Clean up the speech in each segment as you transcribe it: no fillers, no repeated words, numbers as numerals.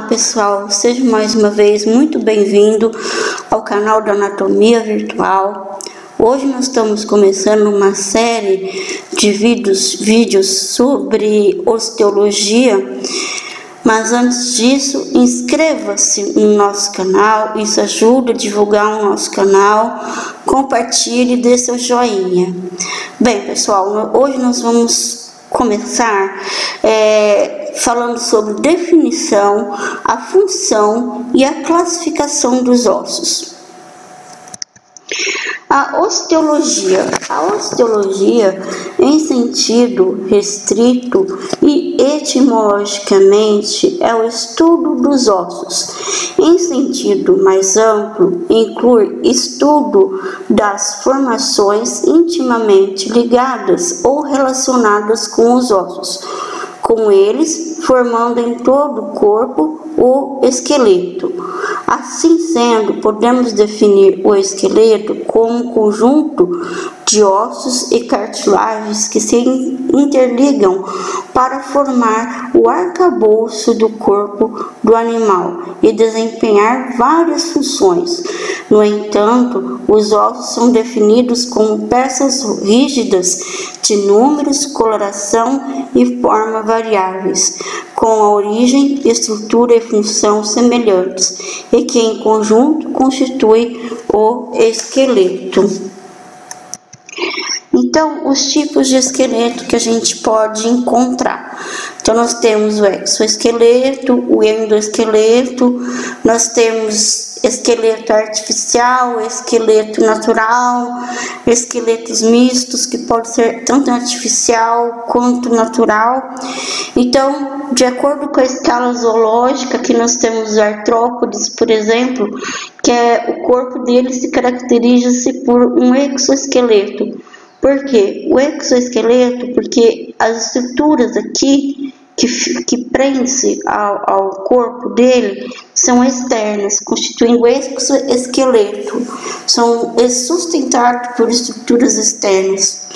pessoal, seja mais uma vez muito bem-vindo ao canal da Anatomia Virtual. Hoje nós estamos começando uma série de vídeos sobre osteologia, mas antes disso, inscreva-se no nosso canal, isso ajuda a divulgar o nosso canal, compartilhe e dê seu joinha. Bem, pessoal, hoje nós vamos começar falando sobre definição, a função e a classificação dos ossos. A osteologia, em sentido restrito e etimologicamente, é o estudo dos ossos. Em sentido mais amplo, inclui estudo das formações intimamente ligadas ou relacionadas com os ossos, com eles formando em todo o corpo o esqueleto. Assim sendo, podemos definir o esqueleto como um conjunto de ossos e cartilagens que se interligam para formar o arcabouço do corpo do animal e desempenhar várias funções. No entanto, os ossos são definidos como peças rígidas de números, coloração e forma variáveis, com a origem, estrutura e função semelhantes, e que em conjunto constitui o esqueleto. Então, os tipos de esqueleto que a gente pode encontrar. Então, nós temos o exoesqueleto, o endoesqueleto, nós temos esqueleto artificial, esqueleto natural, esqueletos mistos, que pode ser tanto artificial quanto natural. Então, de acordo com a escala zoológica, que nós temos os artrópodes, por exemplo, que o corpo dele se caracteriza-se por um exoesqueleto. Por quê? O exoesqueleto, porque as estruturas aqui que prendem-se ao corpo dele são externas, constituindo o exoesqueleto, são sustentados por estruturas externas.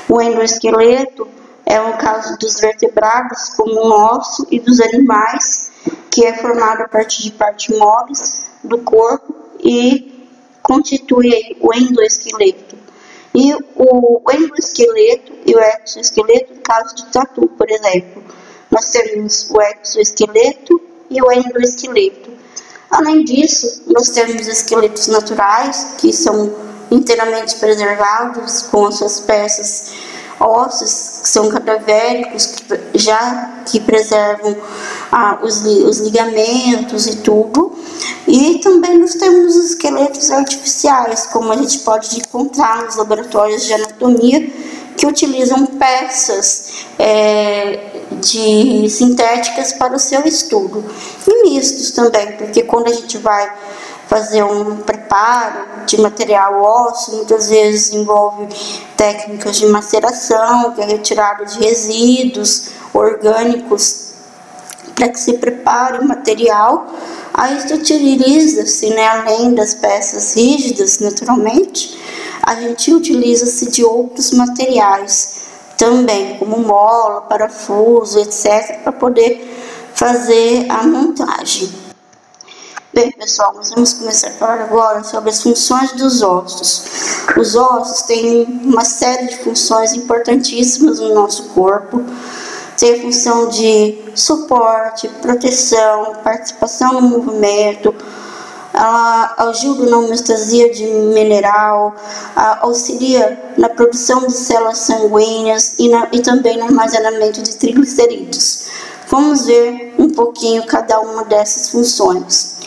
O endoesqueleto é o caso dos vertebrados, como o nosso, e dos animais, que é formado a partir de partes moles do corpo e constitui aí o endoesqueleto. E o endoesqueleto e o exoesqueleto, no caso de tatu, por exemplo, nós temos o exoesqueleto e o endoesqueleto. Além disso, nós temos esqueletos naturais, que são inteiramente preservados, com as suas peças ósseas, que são cadavéricos, que preservam os ligamentos e tudo. E também nós temos os esqueletos artificiais, como a gente pode encontrar nos laboratórios de anatomia, que utilizam peças sintéticas para o seu estudo. E mistos também, porque quando a gente vai fazer um preparo de material ósseo, muitas vezes envolve técnicas de maceração, que é retirada de resíduos orgânicos para que se prepare o material. Aí se utiliza-se, além das peças rígidas, naturalmente, a gente utiliza-se de outros materiais também, como mola, parafuso, etc., para poder fazer a montagem. Bem, pessoal, nós vamos começar a falar agora sobre as funções dos ossos. Os ossos têm uma série de funções importantíssimas no nosso corpo. Tem a função de suporte, proteção, participação no movimento, ela ajuda na homeostasia de mineral, auxilia na produção de células sanguíneas e também no armazenamento de triglicerídeos. Vamos ver um pouquinho cada uma dessas funções.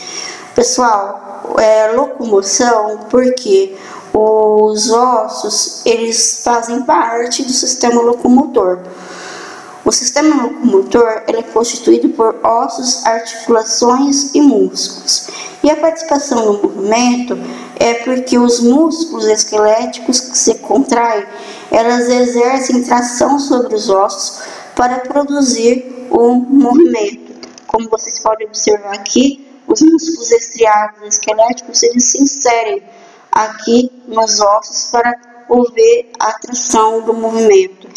Pessoal, locomoção, porque os ossos, eles fazem parte do sistema locomotor. O sistema locomotor ele é constituído por ossos, articulações e músculos. E a participação no movimento é porque os músculos esqueléticos que se contraem, elas exercem tração sobre os ossos para produzir o movimento. Como vocês podem observar aqui, os músculos estriados esqueléticos eles se inserem aqui nos ossos para haver a tração do movimento.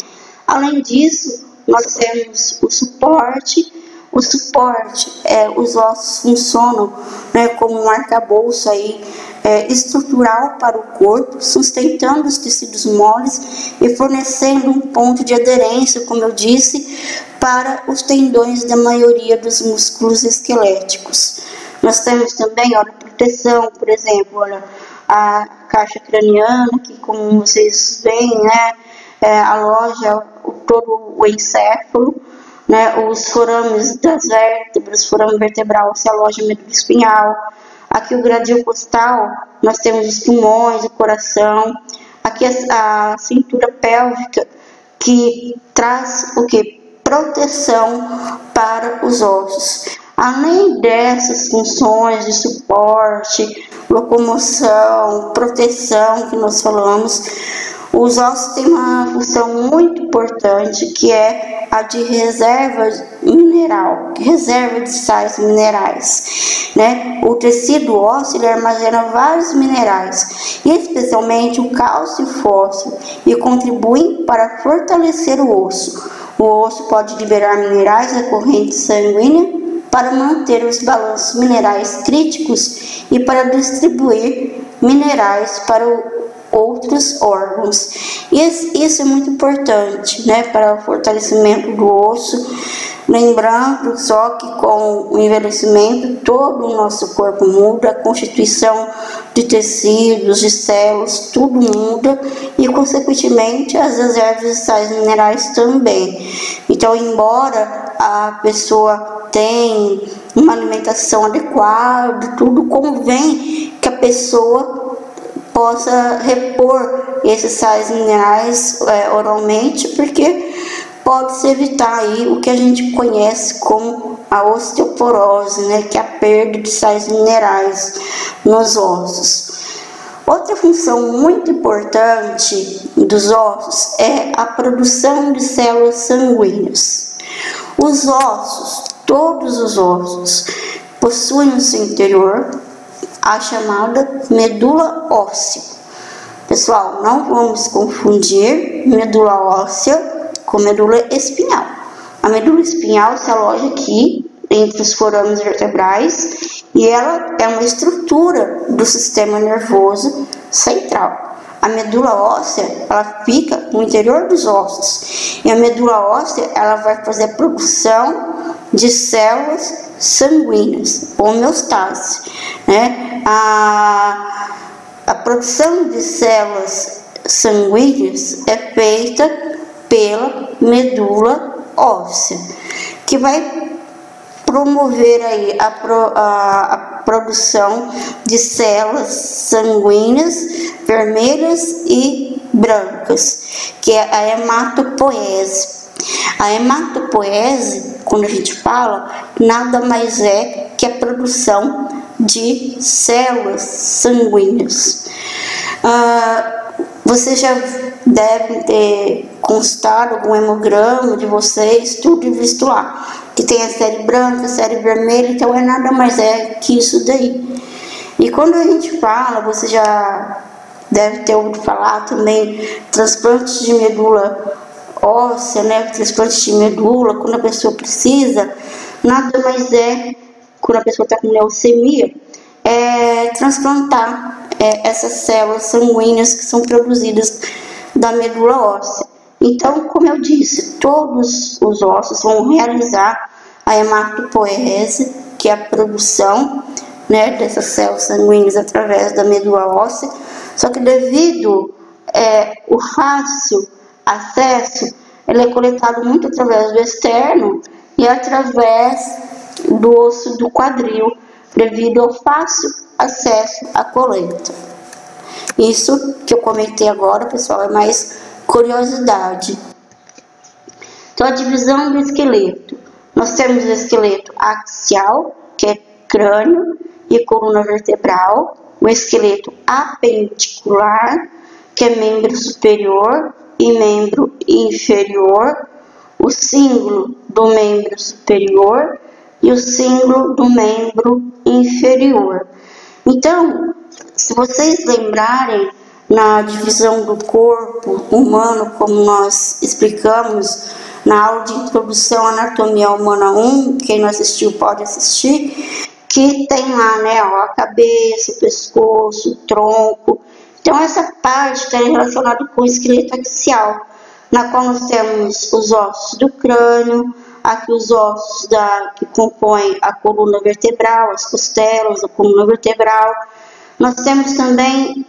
Além disso, nós temos o suporte, O suporte, os ossos funcionam, né, como um arcabouço aí, estrutural para o corpo, sustentando os tecidos moles e fornecendo um ponto de aderência, como eu disse, para os tendões da maioria dos músculos esqueléticos. Nós temos também, olha, proteção, por exemplo, olha, a caixa craniana, que como vocês veem, né, aloja todo o encéfalo, né, os forames das vértebras, o forame vertebral se aloja na medula espinhal. Aqui o gradil costal, nós temos os pulmões, o coração. Aqui a cintura pélvica, que traz o que? Proteção para os ossos. Além dessas funções de suporte, locomoção, proteção que nós falamos, os ossos têm uma função muito importante, que é a de reserva mineral, reserva de sais minerais, né? O tecido ósseo ele armazena vários minerais, e especialmente o cálcio e o fósforo, e contribuem para fortalecer o osso. O osso pode liberar minerais da corrente sanguínea para manter os balanços minerais críticos e para distribuir minerais para outros órgãos. E isso é muito importante, né, para o fortalecimento do osso. Lembrando só que com o envelhecimento todo o nosso corpo muda, a constituição de tecidos, de células, tudo muda e consequentemente as reservas de sais minerais também. Então, embora a pessoa tenha uma alimentação adequada, tudo convém que a pessoa possa repor esses sais minerais oralmente, porque pode-se evitar aí o que a gente conhece como a osteoporose, né, que é a perda de sais minerais nos ossos. Outra função muito importante dos ossos é a produção de células sanguíneas. Os ossos, todos os ossos, possuem no seu interior a chamada medula óssea. Pessoal, não vamos confundir medula óssea com medula espinhal. A medula espinhal se aloja aqui entre os forames vertebrais e ela é uma estrutura do sistema nervoso central. A medula óssea, ela fica no interior dos ossos, e a medula óssea, ela vai fazer a produção de células sanguíneas, homeostase, né? A produção de células sanguíneas é feita pela medula óssea, que vai promover aí a produção de células sanguíneas vermelhas e brancas, que é a hematopoese. A hematopoese, quando a gente fala, nada mais é que a produção de células sanguíneas. Vocês já devem ter constado algum hemograma de vocês, tudo visto lá, que tem a série branca, a série vermelha, então é nada mais que isso daí. E quando a gente fala, você já deve ter ouvido falar também, transplantes de medula óssea, né, transplante de medula, quando a pessoa precisa, nada mais quando a pessoa está com leucemia, transplantar essas células sanguíneas que são produzidas da medula óssea. Então, como eu disse, todos os ossos vão realizar a hematopoese, que é a produção, né, dessas células sanguíneas através da medula óssea, só que devido o fácil acesso, ele é coletado muito através do externo e através do osso do quadril, devido ao fácil acesso à coleta. Isso que eu comentei agora, pessoal, é mais curiosidade. Então, a divisão do esqueleto. Nós temos o esqueleto axial, que é crânio e coluna vertebral, o esqueleto apendicular, que é membro superior e membro inferior, o cíngulo do membro superior e o cíngulo do membro inferior. Então, se vocês lembrarem, na divisão do corpo humano, como nós explicamos na aula de introdução à anatomia humana 1, quem não assistiu pode assistir, que tem lá, né, ó, a cabeça, o pescoço, o tronco. Então essa parte está relacionada com o esqueleto axial, na qual nós temos os ossos do crânio, aqui os ossos que compõem a coluna vertebral, as costelas, a coluna vertebral. Nós temos também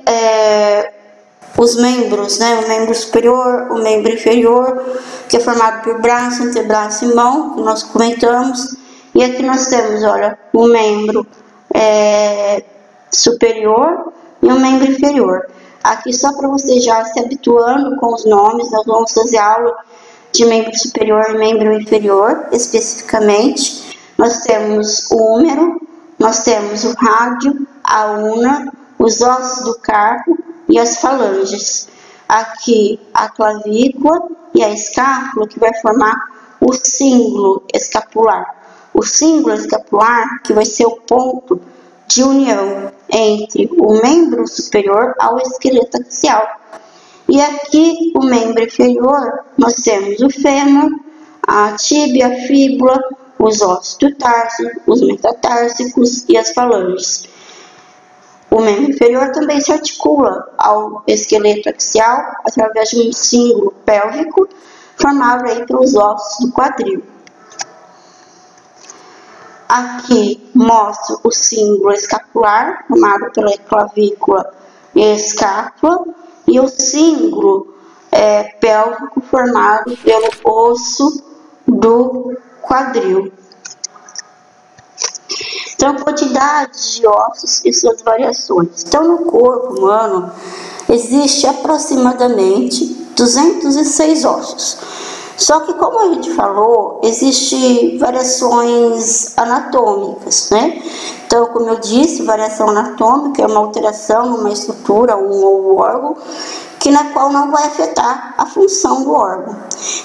os membros, né? O membro superior, o membro inferior, que é formado por braço, antebraço e mão, que nós comentamos. E aqui nós temos, olha, o membro superior e o membro inferior. Aqui só para você já se habituando com os nomes, nós vamos fazer aula de membro superior e membro inferior, especificamente. Nós temos o húmero, nós temos o rádio, a una, os ossos do carpo e as falanges. Aqui a clavícula e a escápula, que vai formar o cíngulo escapular. O cíngulo escapular, que vai ser o ponto de união entre o membro superior ao esqueleto axial. E aqui o membro inferior, nós temos o fêmur, a tíbia, a fíbula, os ossos do tarso, os metatársicos e as falanges. O membro inferior também se articula ao esqueleto axial através de um cíngulo pélvico formado aí pelos ossos do quadril. Aqui mostra o cíngulo escapular, formado pela clavícula e escápula, e o cíngulo pélvico formado pelo osso do quadril. Então, quantidade de ossos e suas variações. Então, no corpo humano, existe aproximadamente 206 ossos. Só que, como a gente falou, existem variações anatômicas, né? Então, como eu disse, variação anatômica é uma alteração numa estrutura ou órgão, na qual não vai afetar a função do órgão.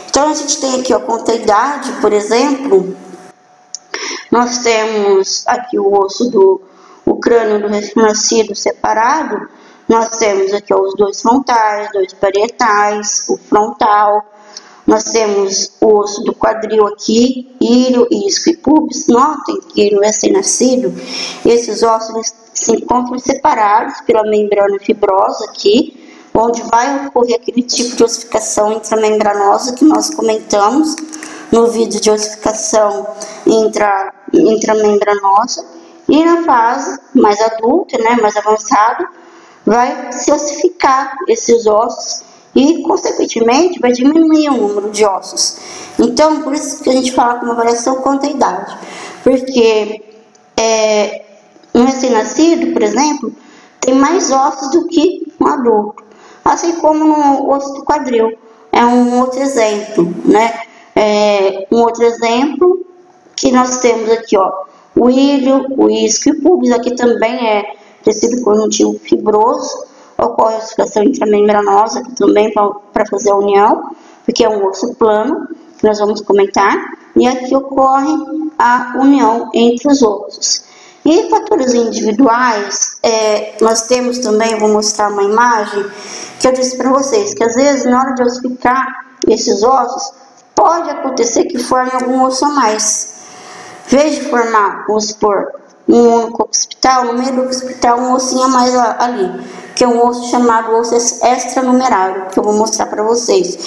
Então, a gente tem aqui a contaidade, por exemplo, nós temos aqui o osso o crânio do recém-nascido separado, nós temos aqui os dois frontais, dois parietais, o frontal, nós temos o osso do quadril aqui, ilho, isco e pubis. Notem que no recém-nascido, esses ossos se encontram separados pela membrana fibrosa aqui, onde vai ocorrer aquele tipo de ossificação intramembranosa que nós comentamos no vídeo de ossificação intramembranosa. E na fase mais adulta, né, mais avançada, vai se ossificar esses ossos e, consequentemente, vai diminuir o número de ossos. Então, por isso que a gente fala com uma variação quanto à idade. Porque um recém-nascido, por exemplo, tem mais ossos do que um adulto. Assim como no osso do quadril. É um outro exemplo, né? Um outro exemplo que nós temos aqui, ó, o ilho, o isco e o pubis. Aqui também é tecido conjuntivo fibroso. Ocorre a ossificação intramembranosa aqui também para fazer a união, porque é um osso plano, que nós vamos comentar. E aqui ocorre a união entre os ossos. E fatores individuais, nós temos também, vou mostrar uma imagem, que eu disse para vocês, que às vezes na hora de ossificar esses ossos, pode acontecer que forme algum osso a mais. Veja formar, vamos supor, um único occipital, no meio do occipital um ossinho a mais ali, que é um osso chamado osso extranumerário, que eu vou mostrar para vocês,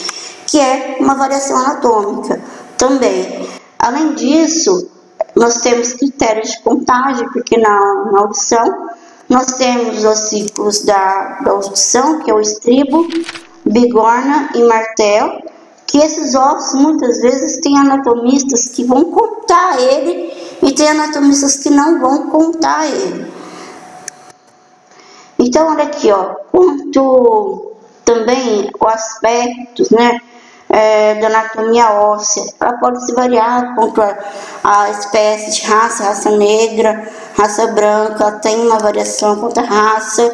que é uma variação anatômica também. Além disso, nós temos critérios de contagem, porque na audição nós temos os ossículos da audição, que é o estribo, bigorna e martelo, que esses ossos muitas vezes tem anatomistas que vão contar ele e tem anatomistas que não vão contar ele. Então, olha aqui, ó, quanto também o aspectos, né, da anatomia óssea, ela pode se variar quanto a espécie de raça negra, raça branca, tem uma variação quanto à raça,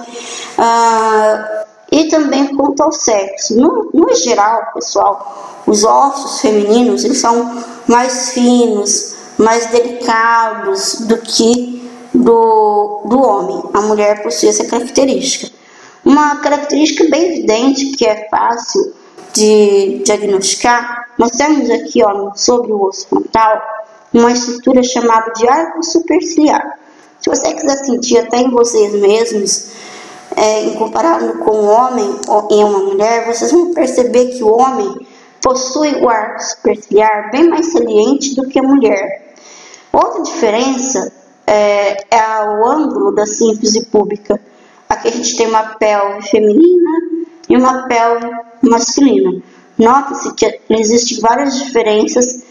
e também quanto ao sexo. No geral, pessoal, os ossos femininos, eles são mais finos, mais delicados do que do homem. A mulher possui essa característica. Uma característica bem evidente, que é fácil de diagnosticar, nós temos aqui, ó, sobre o osso frontal, uma estrutura chamada de arco superciliar. Se você quiser sentir até em vocês mesmos, em comparado com o homem ou em uma mulher, vocês vão perceber que o homem possui o arco superciliar bem mais saliente do que a mulher. Outra diferença é o ângulo da síntese púbica. Aqui a gente tem uma pelve feminina e uma pelve masculina. Nota-se que existem várias diferenças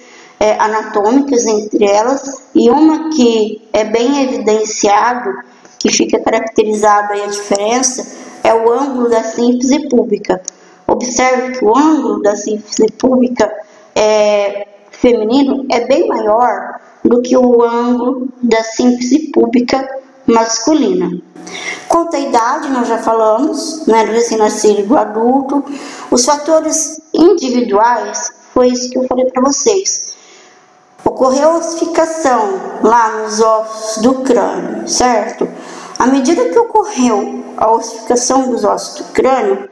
anatômicas entre elas, e uma que é bem evidenciado, que fica caracterizada aí a diferença, é o ângulo da síntese púbica. Observe que o ângulo da síntese púbica feminino é bem maior do que o ângulo da síntese púbica masculina. Quanto à idade, nós já falamos, né, do recém-nascido e do adulto. Os fatores individuais, foi isso que eu falei para vocês. Ocorreu ossificação lá nos ossos do crânio, certo? À medida que ocorreu a ossificação dos ossos do crânio,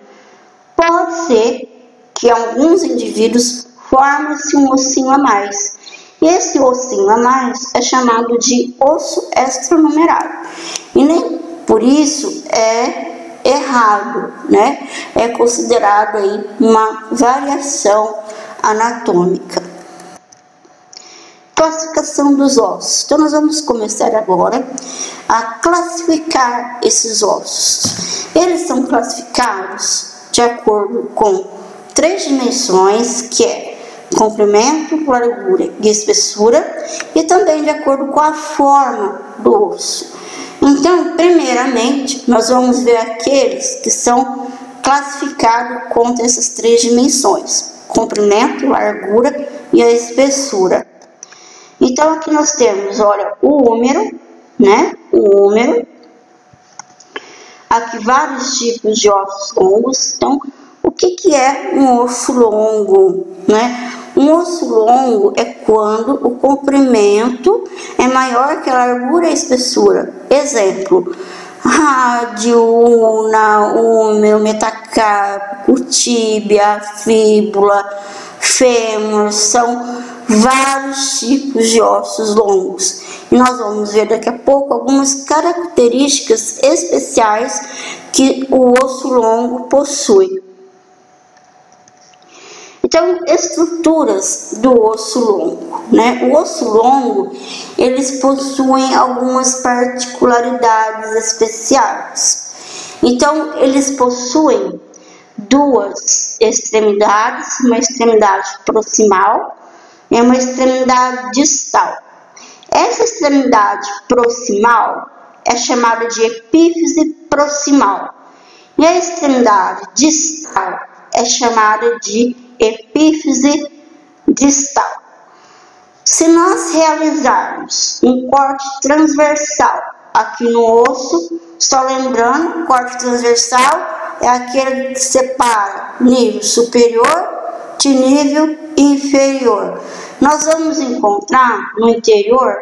pode ser que em alguns indivíduos forme-se um ossinho a mais. E esse ossinho a mais é chamado de osso extranumerário. E nem por isso é errado, né? É considerado aí uma variação anatômica. Classificação dos ossos. Então nós vamos começar agora a classificar esses ossos. Eles são classificados de acordo com 3 dimensões, que é comprimento, largura e espessura, e também de acordo com a forma do osso. Então, primeiramente, nós vamos ver aqueles que são classificados contra essas 3 dimensões: comprimento, largura e a espessura. Então, aqui nós temos, olha, o húmero, né? O húmero. Aqui vários tipos de ossos longos. Então, o que é um osso longo, né? Um osso longo é quando o comprimento é maior que a largura e a espessura. Exemplo: rádio, ulna, húmero, metacarpo, tíbia, fíbula, fêmur. São vários tipos de ossos longos. E nós vamos ver daqui a pouco algumas características especiais que o osso longo possui. Então, estruturas do osso longo, né? O osso longo, eles possuem algumas particularidades especiais. Então, eles possuem 2 extremidades, uma extremidade proximal e uma extremidade distal. Essa extremidade proximal é chamada de epífise proximal e a extremidade distal é chamada de epífise distal. Se nós realizarmos um corte transversal aqui no osso, só lembrando, corte transversal é aquele que separa nível superior de nível inferior. Nós vamos encontrar no interior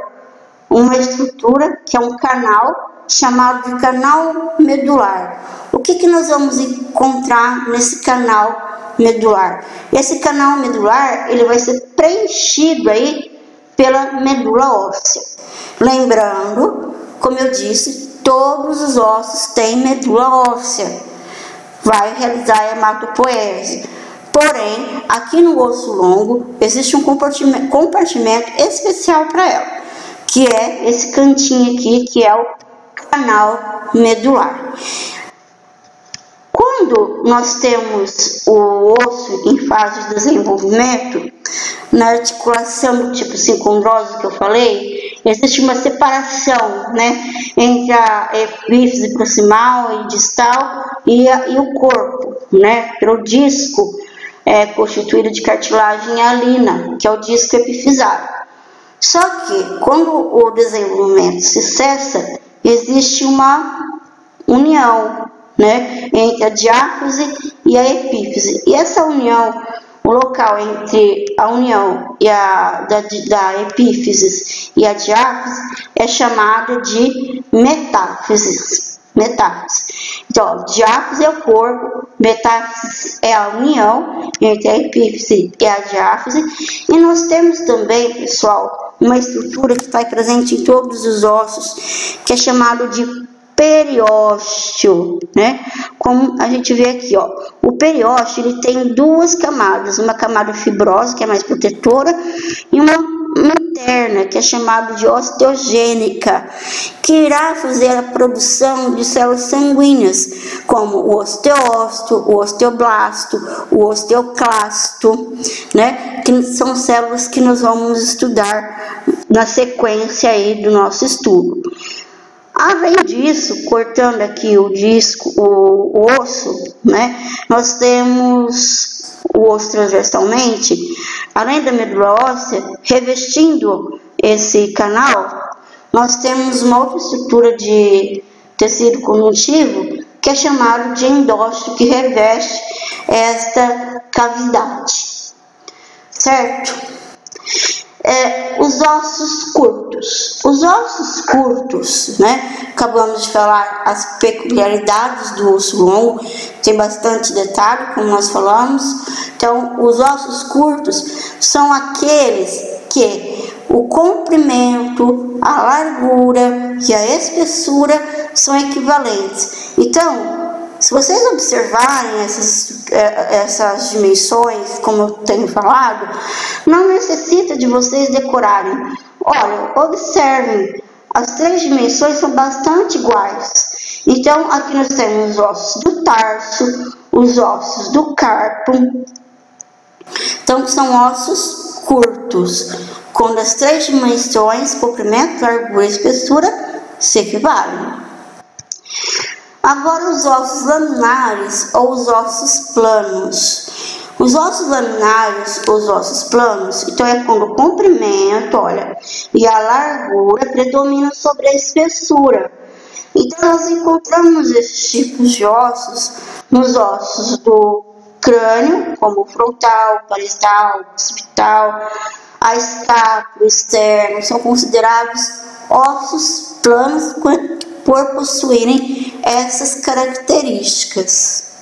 uma estrutura que é um canal chamado de canal medular. O que nós vamos encontrar nesse canal medular? Esse canal medular, ele vai ser preenchido aí pela medula óssea. Lembrando, como eu disse, todos os ossos têm medula óssea. Vai realizar a hematopoese. Porém, aqui no osso longo, existe um compartimento especial para ela, que é esse cantinho aqui, que é o canal medular. Quando nós temos o osso em fase de desenvolvimento, na articulação do tipo sincondrose que eu falei, existe uma separação, né, entre a epífise proximal e distal e o corpo, né, pelo disco constituído de cartilagem hialina, que é o disco epifisário. Só que, quando o desenvolvimento se cessa, existe uma união, né, entre a diáfise e a epífise. E essa união, o local entre a união e da epífise e a diáfise é chamado de metáfise. metáfise. Então, ó, diáfise é o corpo, metáfise é a união entre a epífise e a diáfise. E nós temos também, pessoal, uma estrutura que está presente em todos os ossos, que é chamado de periósteo, né? Como a gente vê aqui, ó, o periósteo ele tem duas camadas, uma camada fibrosa, que é mais protetora, e uma interna, que é chamada de osteogênica, que irá fazer a produção de células sanguíneas, como o osteócito, o osteoblasto, o osteoclasto, né? Que são células que nós vamos estudar na sequência aí do nosso estudo. Além disso, cortando aqui o disco, o osso, né, nós temos o osso transversalmente, além da medula óssea, revestindo esse canal, nós temos uma outra estrutura de tecido conjuntivo, que é chamado de endósteo, que reveste esta cavidade, certo? Os ossos curtos. Os ossos curtos, né? Acabamos de falar as peculiaridades do osso longo, tem bastante detalhe, como nós falamos. Então, os ossos curtos são aqueles que o comprimento, a largura e a espessura são equivalentes. Então, se vocês observarem essas dimensões, como eu tenho falado, não necessita de vocês decorarem. Olha, observem, as três dimensões são bastante iguais. Então, aqui nós temos os ossos do tarso, os ossos do carpo. Então, são ossos curtos, quando as três dimensões, comprimento, largura e espessura, se equivalem. Agora os ossos laminares ou os ossos planos. Os ossos laminares ou os ossos planos, então é quando o comprimento, olha, e a largura predominam sobre a espessura. Então nós encontramos esses tipos de ossos nos ossos do crânio, como o frontal, parietal, occipital, a escápula, o externo, são considerados ossos planos por possuírem essas características.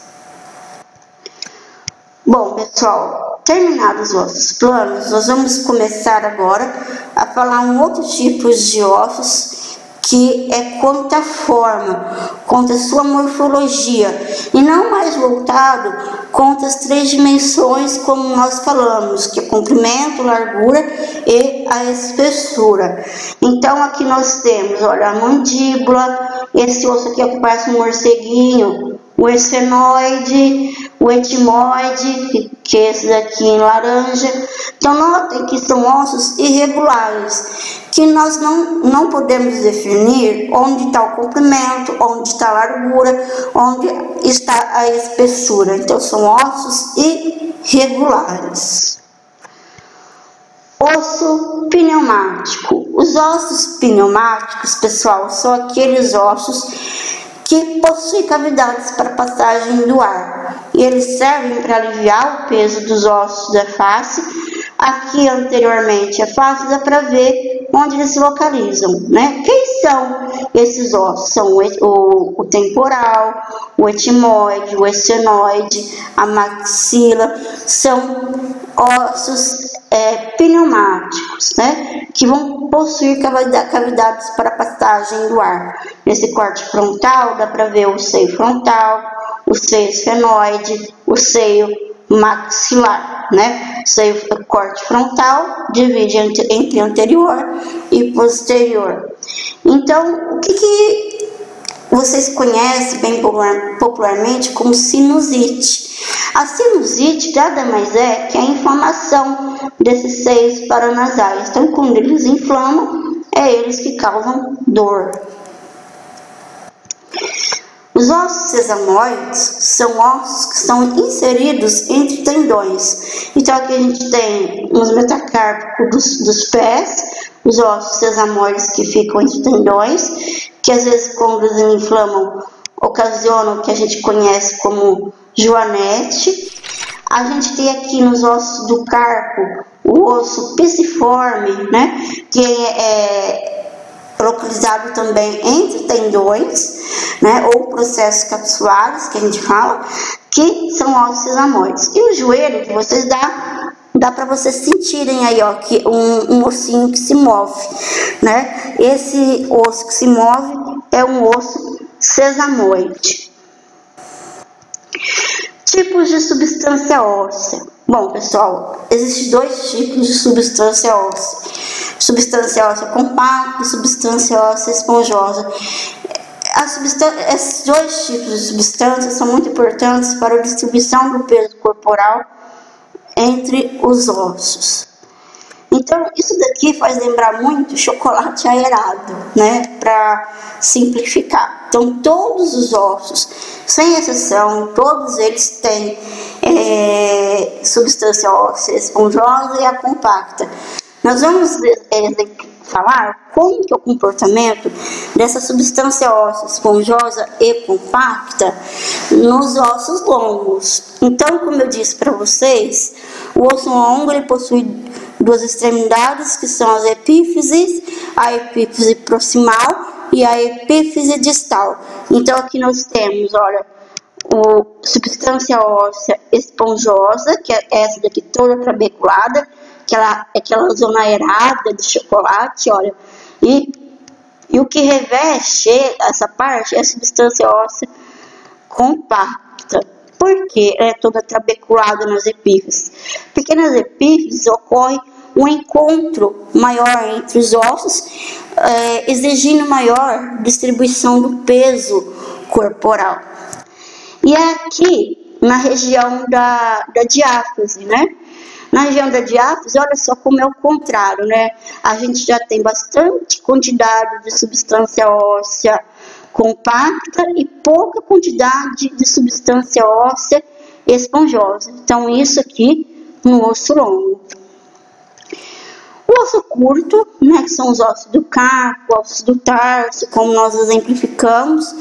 Bom, pessoal, terminados os ossos planos, nós vamos começar agora a falar um outro tipo de ossos, que é quanto à forma, quanto à sua morfologia, e não mais voltado quanto às três dimensões, como nós falamos, que é comprimento, largura e a espessura. Então, aqui nós temos, olha, a mandíbula, esse osso aqui é que parece um morceguinho, o esfenoide, o etimoide, que é esse daqui em laranja. Então, notem que são ossos irregulares, que nós não podemos definir onde está o comprimento, onde está a largura, onde está a espessura. Então, são ossos irregulares. Osso pneumático. Os ossos pneumáticos, pessoal, são aqueles ossos que possuem cavidades para passagem do ar. E eles servem para aliviar o peso dos ossos da face. Aqui anteriormente a face dá para ver onde eles se localizam, né? Quem são esses ossos? São o temporal, o etimoide, o esfenoide, a maxila. São ossos pneumáticos, né? Que vão possuir cavidades para passagem do ar. Nesse corte frontal dá para ver o seio frontal, o seio esfenoide, o seio maxilar, né? O corte frontal divide entre anterior e posterior. Então, o que vocês conhecem bem popularmente como sinusite? A sinusite nada mais é que a inflamação desses seios paranasais. Então, quando eles inflamam, é eles que causam dor. Os ossos sesamoides são ossos que são inseridos entre tendões. Então, aqui a gente tem os metacárpicos dos pés, os ossos sesamoides que ficam entre tendões, que às vezes, quando eles inflamam, ocasionam o que a gente conhece como joanete. A gente tem aqui nos ossos do carpo o osso pisiforme, né? Que localizado também entre tendões, né, ou processos capsulares, que a gente fala, que são ossos sesamoides. E o joelho que vocês dá para vocês sentirem aí, ó, que um ossinho que se move, né? Esse osso que se move é um osso sesamoide. Tipos de substância óssea. Bom, pessoal, existem 2 tipos de substância óssea. Substância óssea compacta e substância óssea esponjosa. Esses 2 tipos de substâncias são muito importantes para a distribuição do peso corporal entre os ossos. Então, isso daqui faz lembrar muito chocolate aerado, né? Para simplificar. Então, todos os ossos, sem exceção, todos eles têm substância óssea esponjosa e a compacta. Nós vamos falar como que é o comportamento dessa substância óssea esponjosa e compacta nos ossos longos. Então, como eu disse para vocês, o osso longo ele possui 2 extremidades, que são as epífises, a epífise proximal e a epífise distal. Então, aqui nós temos, olha, a substância óssea esponjosa, que é essa daqui toda trabeculada, aquela zona aerada de chocolate, olha, e o que reveste essa parte é a substância óssea compacta. Por que é toda trabeculada nas epífises? Porque nas epífises ocorre um encontro maior entre os ossos, exigindo maior distribuição do peso corporal. E é aqui na região da diáfise, né? Na região da diáfise, olha só como é o contrário, né? A gente já tem bastante quantidade de substância óssea compacta e pouca quantidade de substância óssea esponjosa. Então, isso aqui no osso longo. O osso curto, né, que são os ossos do carpo, ossos do tarso, como nós exemplificamos,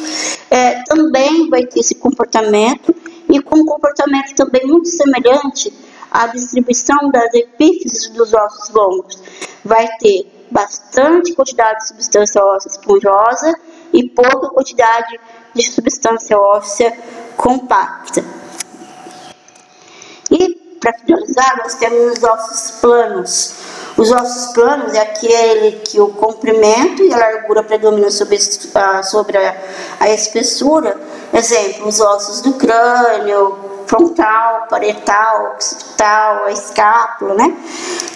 também vai ter esse comportamento, e com um comportamento também muito semelhante à distribuição das epífises dos ossos longos. Vai ter bastante quantidade de substância óssea esponjosa e pouca quantidade de substância óssea compacta. E, para finalizar, nós temos os ossos planos. Os ossos planos é aquele que o comprimento e a largura predominam sobre a espessura. Exemplo, os ossos do crânio, frontal, parietal, occipital, a escápula, né?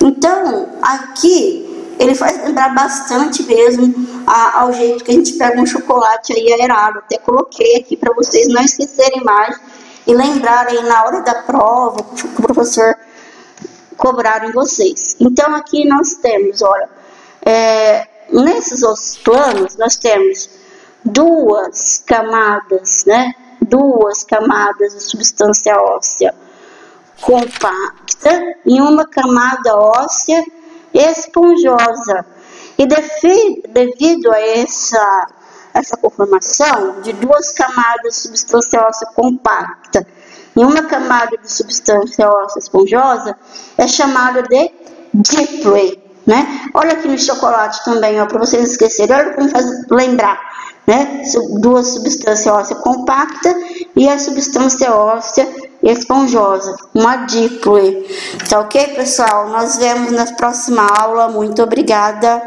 Então, aqui ele faz lembrar bastante mesmo ao jeito que a gente pega um chocolate aí aerado. Até coloquei aqui para vocês não esquecerem mais e lembrarem na hora da prova que o professor cobraram em vocês. Então, aqui nós temos, olha, nesses ossos planos, nós temos 2 camadas, né? 2 camadas de substância óssea compacta e uma camada óssea esponjosa. E devido a essa conformação de 2 camadas de substância óssea compacta e uma camada de substância óssea esponjosa, é chamada de dipley, né? Olha aqui no chocolate também, ó, para vocês esquecerem, olha como faz lembrar, né? 2 substâncias ósseas compacta e a substância óssea esponjosa, uma dipley. Tá ok, pessoal? Nós vemos na próxima aula. Muito obrigada.